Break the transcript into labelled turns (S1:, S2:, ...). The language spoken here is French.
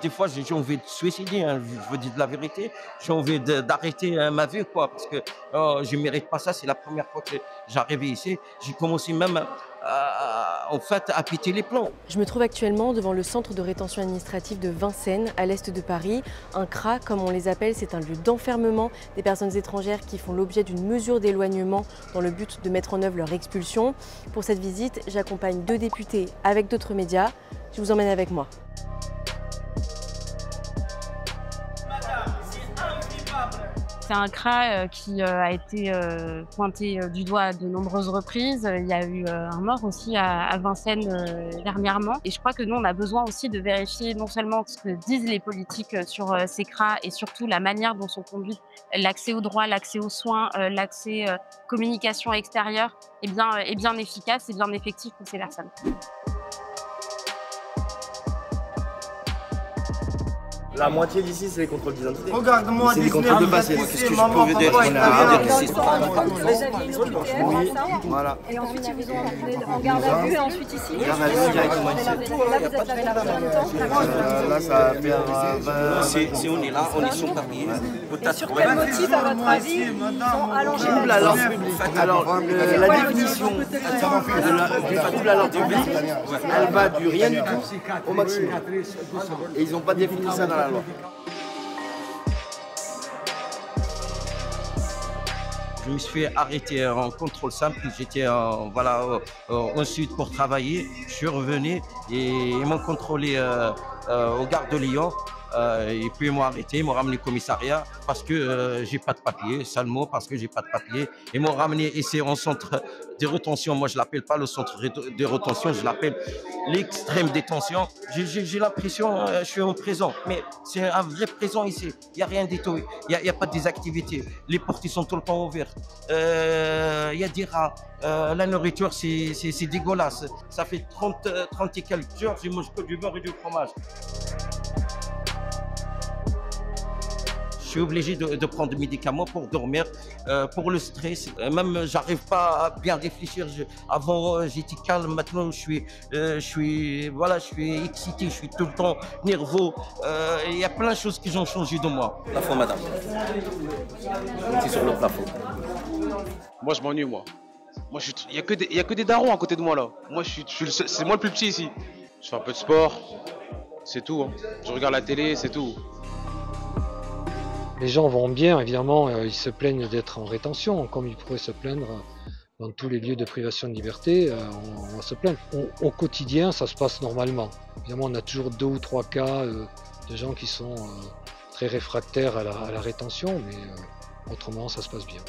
S1: Des fois, j'ai envie de suicider, hein, je vous dis de la vérité. J'ai envie d'arrêter ma vie, quoi, parce que je ne mérite pas ça. C'est la première fois que j'arrive ici. J'ai commencé même, en fait, à péter les plombs.
S2: Je me trouve actuellement devant le centre de rétention administrative de Vincennes, à l'est de Paris. Un CRA, comme on les appelle, c'est un lieu d'enfermement des personnes étrangères qui font l'objet d'une mesure d'éloignement dans le but de mettre en œuvre leur expulsion. Pour cette visite, j'accompagne 2 députés avec d'autres médias. Je vous emmène avec moi.
S3: C'est un CRA qui a été pointé du doigt à de nombreuses reprises. Il y a eu un mort aussi à Vincennes dernièrement. Et je crois que nous, on a besoin aussi de vérifier non seulement ce que disent les politiques sur ces CRA et surtout la manière dont sont conduites l'accès aux droits, l'accès aux soins, l'accès communication extérieure est bien efficace et bien effectif pour ces personnes.
S4: La moitié d'ici, c'est les contrôles d'identité.
S5: Regarde-moi,
S4: c'est les contrôles de passé.
S1: Qu'est-ce que je peux vous dire? On a un diagnostic.
S4: Oui, voilà.
S6: Et ensuite, ils vous ont emmené en garde à vue et ensuite ici.
S4: Garde à vue directement ici.
S6: Là, vous êtes arrivé là combien de temps?
S4: Là, ça va faire
S1: Si on est là, on est sans papier.
S6: Et sur quel motif, à votre avis, ils ont allongé
S4: trouble à l'ordre public. Alors, la définition du trouble à l'ordre public, elle va du rien du tout au maximum. Et ils n'ont pas défini ça dans la loi.
S1: Je me suis fait arrêter en contrôle simple. J'étais en sud pour travailler. Je suis revenu et ils m'ont contrôlé au gare de Lyon. Et puis ils m'ont arrêté, ils m'ont ramené au commissariat parce que j'ai pas de papier, seulement parce que j'ai pas de papier. Ils m'ont ramené ici en centre de rétention. Moi je l'appelle pas le centre de rétention, je l'appelle l'extrême détention. J'ai l'impression je suis en prison, mais c'est un vrai prison ici. Il y a rien du tout, il y a pas des activités. Les portes sont tout le temps ouvertes. Il y a des rats. La nourriture c'est dégueulasse. Ça fait 30 et quelques jours, je mange que du beurre et du fromage. Je suis obligé de prendre des médicaments pour dormir, pour le stress. Même, j'arrive pas à bien réfléchir. Avant, j'étais calme. Maintenant, je suis excité. Je suis tout le temps nerveux. Il y a plein de choses qui ont changé de moi.
S4: Plafond, madame. C'est sur le plafond.
S7: Moi, je m'ennuie, moi. Il y a que des darons à côté de moi, là. Moi, c'est moi le plus petit ici. Je fais un peu de sport. C'est tout. Hein. Je regarde la télé, c'est tout.
S8: Les gens vont bien, évidemment, ils se plaignent d'être en rétention, comme ils pourraient se plaindre dans tous les lieux de privation de liberté, on va se plaindre. Au quotidien, ça se passe normalement. Évidemment, on a toujours 2 ou 3 cas de gens qui sont très réfractaires à la rétention, mais autrement, ça se passe bien.